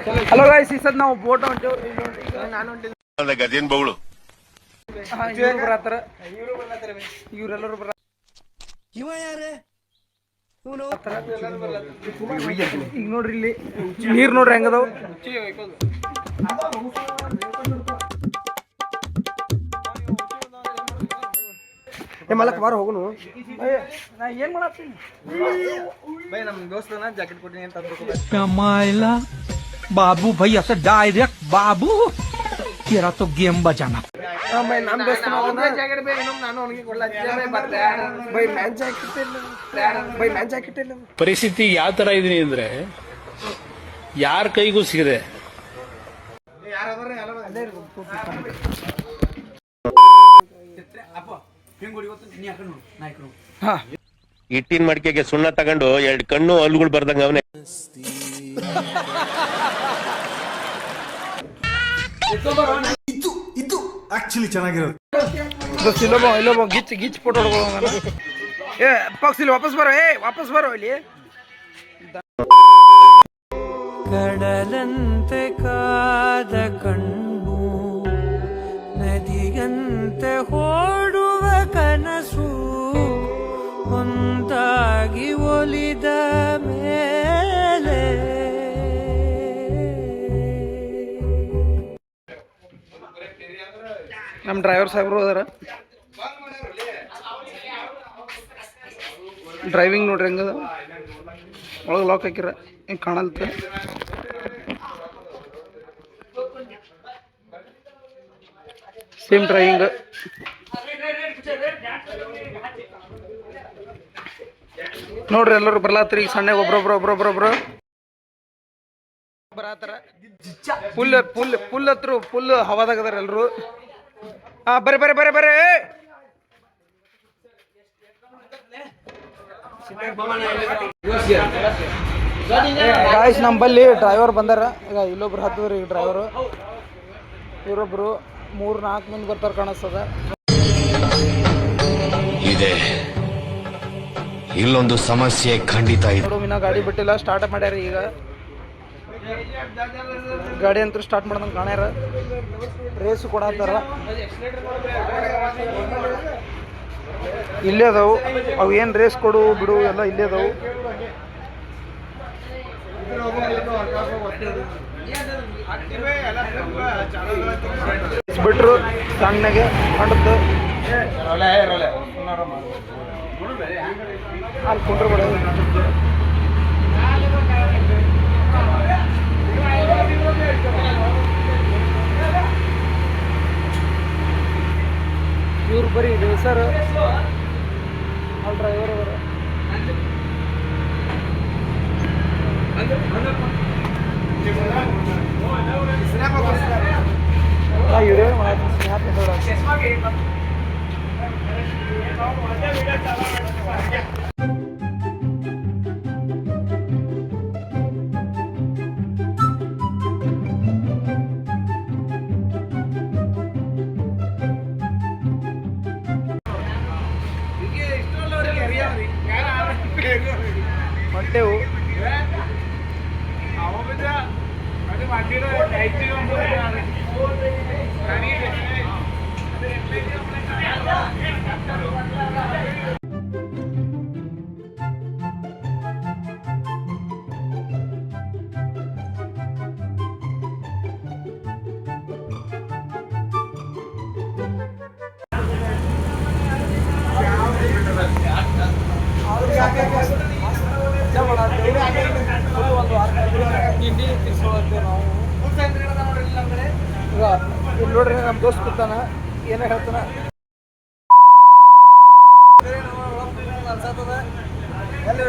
Hello guys, ಈ ಸದ್ ನಾವು ಬೋಟ್ ಹೊಂಟೇವ್ರಿ. ನಾನು ಹೊಂಟಿದ್ದೆ ಗಜೇನ್ ಬಗಳು ಬರತ್ತಾರ, ಇವರೆಲ್ಲರೂ ಬರ. ಇವ ಯಾರೇ ಈಗ ನೋಡ್ರಿ, ಇಲ್ಲಿ ನೀರ್ ನೋಡ್ರಿ ಹೆಂಗದಾವ್. ಮಲಕ್ ಬಾರ ಹೋಗುನು. ನಾ ಏನ್ ಮಾಡತ್ತೀನಿ ಬೈ, ನಮ್ ದೋಸ್ತನ ಜಾಕೆಟ್ ಕೊಟ್ಟಿನಿ ಅಂತ मायला बाबू भाई असं डायरेक्ट बाबू तेरा तो गेम बजाना. ಬೈ ನಮ್ ದೋಸ್ತ ಜಾಕೆಟ್ ಬೇಕು, ಇನ್ನೊಮ್ಮೆ ನಾನು ಅವನಿಗೆ ಕೊಡ್ಲಾಗ್ತೇನೆ. ಬೈ ಮ್ಯಾನ್ ಜಾಕೆಟ್ ಇಲ್ಲ, ಬೈ ಮ್ಯಾನ್ ಜಾಕೆಟ್ ಇಲ್ಲ. ಪರಿಸ್ಥಿತಿ ಯಾವ ತರ ಇದೀನಿ ಅಂದ್ರೆ ಯಾರ ಕೈಗೂ ಸಿಗದೆ. ಇಟ್ಟಿನ ಮಡಿಕೆಗೆ ಸುಣ್ಣ ತಗೊಂಡು 2 ಕಣ್ಣು ಹಲ್ಲುಗಳು ಬರ್ದಂಗ ಅವನೇ. ಇದು ಆಕ್ಚುಲಿ ಚೆನ್ನಾಗಿರೋದು. ಇಲ್ಲೊಬ್ಬ ಗಿಚ್ ಗಿಚ್ ಫೋಟೋ ಹೊಡ್ಕೊಳ್ಳೋಣ. ಏ ಪಕ್ಷ ಇಲ್ಲಿ ವಾಪಸ್ ಬರೋ, ವಾಪಸ್ ಬರೋ ಇಲ್ಲಿ. ಕಡಲಂತೆ ಕಾದ ಕಣ್ಣು, ನದಿಯಂತೆ ಓಡುವ ಕನಸು, ಒಂದಾಗಿ ಒಲಿದ ಮೇಲೆ ನಮ್ಮ ಡ್ರೈವರ್ ಸಾಹೇಬ್ರು ಅದಾರ. ಡ್ರೈವಿಂಗ್ ನೋಡ್ರಿ ಹೆಂಗದ, ಒಳಗೆ ಲಾಕ್ ಹಾಕಿರ, ಹಿಂಗೆ ಕಾಣಲ್ತ. Same driving. ನೋಡ್ರಿ ಎಲ್ಲರೂ ಬರ್ಲಾತ್ರಿ. ಈಗ ಸಣ್ಣ ಒಬ್ರೊಬ್ರು ಬರತ್ತಾರ. ಫುಲ್ ಹತ್ರ ಫುಲ್ ಹವಾದಾಗದಾರ ಎಲ್ರು. ಬರ್ರಿ ಗಾಯ್ಸ್, ನಮ್ಮಲ್ಲಿ ಡ್ರೈವರ್ ಬಂದಾರ. ಈಗ ಇಲ್ಲೊಬ್ರು ಹತ್ತದ್ರಿ ಈಗ ಡ್ರೈವರು. ಇವರೊಬ್ರು 3-4 ಮಂದಿ ಬರ್ತಾರ ಕಾಣಿಸ್ತದ. ಇದೆ ಇಲ್ಲೊಂದು ಸಮಸ್ಯೆ ಖಂಡಿತ ಇದೆ. ನೋಡು, ಇನ್ನ ಗಾಡಿ ಬಿಟ್ಟಿಲ್ಲ, ಸ್ಟಾರ್ಟ್ ಮಾಡ್ಯಾರ. ಈಗ ಗಾಡಿ ಅಂತೂ ಸ್ಟಾರ್ಟ್ ಮಾಡ್ದಂಗೆ ಕಾಣ್ಯಾರ. ರೇಸು ಕೊಡತ್ತಾರ. ಇಲ್ಲೇ ಅದಾವು ಅವು. ಏನು ರೇಸ್ ಕೊಡು ಬಿಡು ಎಲ್ಲ ಇಲ್ಲೇ ಅದಾವು. ಬಿಟ್ರು ಸಣ್ಣಗೆ ಕಂಡದ್ದು ಅಲ್ಲಿ ಕುಂಡ್ರ ಬಿಡ. ಇವ್ರು ಬರೀ ರೇಸರ್, ಅಲ್ಲಿ ಡ್ರೈವರ್ ಅವರ. ಇವ್ರೇ ಹೊಂಟೆವು. ತಿಂಡಿ ತಿರ್ಸ್ಕೊಳತ್ತೇವೆ ನಾವು. ಈಗ ಇಲ್ಲಿ ನೋಡ್ರಿ, ನಮ್ಮ ದೋಸ್ತ್ ಕೂತಾನ, ಏನೋ ಹೇಳ್ತಾನ. ಎಲ್ಲಿ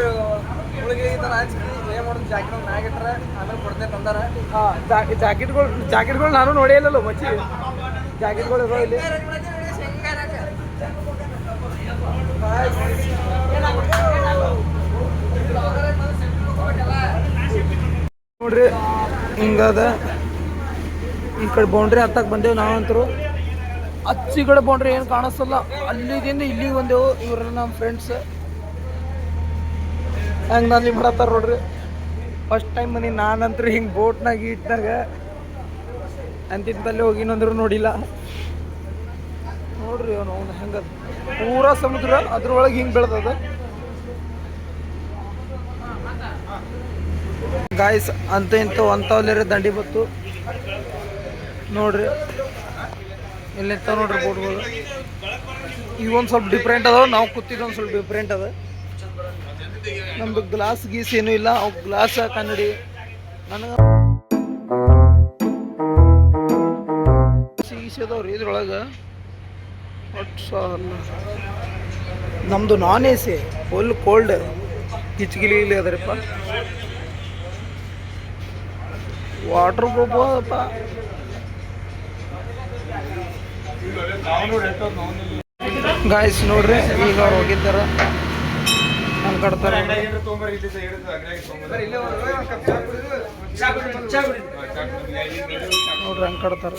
ಹುಡುಗಿ ಈ ಥರ ಹಂಚ್ಕಿ ಏನು ಮಾಡೋದು, ಜಾಕೆಟ್ ಮ್ಯಾಗ ಇಟ್ರೆ ಆಮೇಲೆ ಕೊಡ್ತೇನೆ ತಂದಾರ. ಜಾಕೆಟ್ಗಳು ನಾನು ನೋಡೇ ಇಲ್ಲಲ್ಲ ಮಚ್ಚಿ. ಜಾಕೆಟ್ಗಳು ಇರೋ ಇಲ್ಲಿ. ನೋಡ್ರಿ ಹಿಂಗದ. ಈ ಕಡೆ ಬೌಂಡ್ರಿ ಹತ್ತಕ್ಕೆ ಬಂದೇವು ನಾವಂತರು. ಅಚ್ಚಿ ಕಡೆ ಬೌಂಡ್ರಿ ಏನು ಕಾಣಿಸ್ತಲ್ಲ. ಅಲ್ಲಿದಿಂದ ಇಲ್ಲಿಗೆ ಬಂದೆವು. ಇವರೆಲ್ಲ ನಮ್ಮ ಫ್ರೆಂಡ್ಸ್ ಹೆಂಗೆ ನಾನು ಮಾಡತ್ತಾರ ನೋಡ್ರಿ. ಫಸ್ಟ್ ಟೈಮ್ ಮನೆ ನಾನಂತರೂ ಹಿಂಗೆ ಬೋಟ್ನಾಗ ಇಟ್ಟಾಗ ಅಂತಿಂತಲ್ಲಿ ಹೋಗಿನಂದ್ರು ನೋಡಿಲ್ಲ. ನೋಡ್ರಿ ಅವನು ಹೆಂಗ ಪೂರಾ ಸಮುದ್ರ ಅದ್ರೊಳಗೆ ಹಿಂಗೆ ಬೆಳೆದದ. ಗಾಯ್ಸ್ ಅಂತ ಇಂಥ ಅಂಥವಲ್ಲೇ ದಂಡಿ ಬತ್ತು ನೋಡ್ರಿ. ಇಲ್ಲಿಂತ ನೋಡ್ರಿ ಬೋಟ್ಗಳು. ಇವೊಂದು ಸ್ವಲ್ಪ ಡಿಫ್ರೆಂಟ್ ಅದಾವ, ನಾವು ಕೂತಿದ್ದೊಂದು ಸ್ವಲ್ಪ ಡಿಫ್ರೆಂಟ್ ಅದ. ನಮ್ದು ಗ್ಲಾಸ್ ಗೀಸ್ ಏನೂ ಇಲ್ಲ, ಅವು ಗ್ಲಾಸ್ ಕನ್ನಡಿ. ನನಗೆ ಗೀಸದವ್ರಿ ಇದ್ರೊಳಗೆ ಒಟ್ಟು ನಮ್ಮದು non A C full cold ಕಿಚ್ಗಿಲಿ ಇಲ್ಲಿ ಅದರಪ್ಪ. ವಾಟರ್ ಪ್ರೂಫ್ ಅದಪ್ಪ. ಗಾಯ್ಸ್ ನೋಡ್ರಿ ಈಗ ಅವ್ರು ಹೋಗಿದ್ದಾರ ನಾನು ಕಟ್ತಾರೆ ನೋಡ್ರಿ ಹಂಗೆ ಕಟ್ತಾರೆ.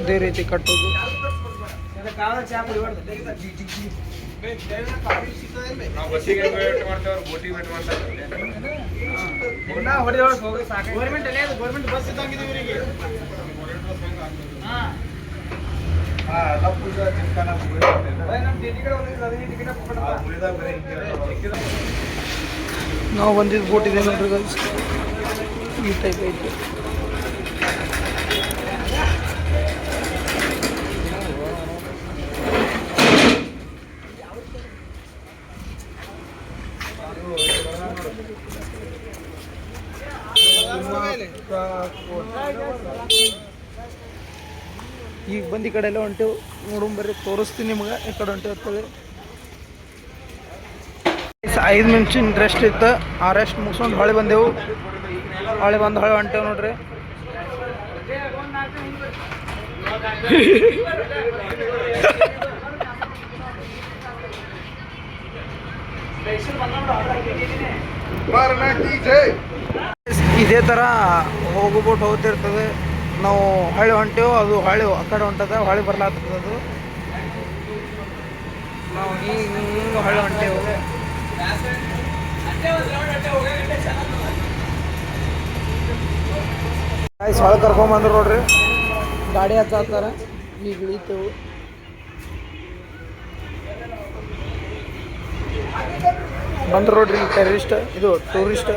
ಇದೇ ರೀತಿ ಕಟ್ಟೋದು. ನಾವು ಬಂದಿದ್ದು ಬೋಟ್ ಇದೆ ನೋಡ್ರಿ ಗೈಸ್, ಈ ಟೈಪ್ ಐತೆ. ಈಗ ಬಂದು ಈ ಕಡೆ ಎಲ್ಲ ಹೊಂಟೇವು ನೋಡಂಬರ್ರಿ, ತೋರಿಸ್ತೀನಿ ನಿಮ್ಗೆ ಈ ಕಡೆ ಹೊಂಟೇವು ಅಂತೇಳಿ. 5 ನಿಮಿಷ ರೆಸ್ಟ್ ಇತ್ತು. ಆ ರೆಸ್ಟ್ ಮುಗಿಸ್ಕೊಂಡು ಹೊಳೆ ಬಂದೆವು. ಹೊಳೆ ಬಂದು ಹೊಳೆ ಹೊಂಟೇವು ನೋಡ್ರಿ. ಇದೇ ಥರ ಹೋಗೋ ಬೋಟ್ ಹೋಗ್ತಿರ್ತದೆ. ನಾವು ಹೊಳೆ ಹೊಂಟೇವು, ಅದು ಹೊಳೆ ಆ ಕಡೆ ಹೊಂಟದ, ಹೊಳೆ ಬರ್ಲಾಗ್ತದೆ. ಅದು ನಾವು ಹಿಂಗೆ ಹೊಳೆ ಹೊಂಟೇವು. ಹೊಳೆ ಕರ್ಕೊಂಬಂದ್ರು ನೋಡ್ರಿ, ಗಾಡಿ ಹತ್ತಾರ. ಈಗ ಇಳಿತೇವು. ಬಂದ್ರು ನೋಡ್ರಿ ಟೆರರಿಸ್ಟ್, ಇದು ಟೂರಿಸ್ಟ್.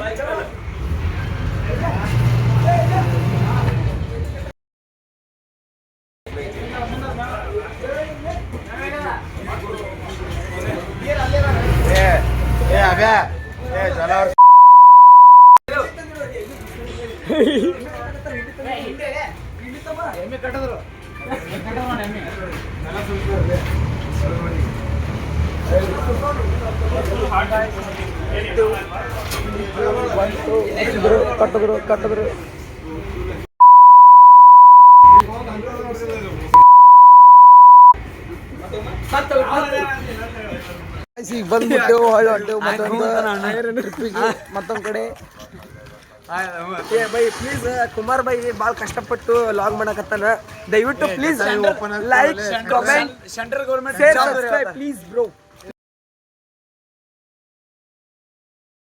ಕಟ್ಟಿದ್ರು ಈಗ ಬಂದ್ಬಿಟ್ಟೆವು. ಹೊಳೆ ಹೊಂಟೆವು ಮತ್ತೊಂದು ಕಡೆ. ಬೈ ಪ್ಲೀಸ್ ಕುಮಾರ್ ಬೈ ಭಾಳ ಕಷ್ಟಪಟ್ಟು ಲಾಗ್ ಮಾಡಕತ್ತಾನ. ದಯವಿಟ್ಟು please like, comment, central government please bro.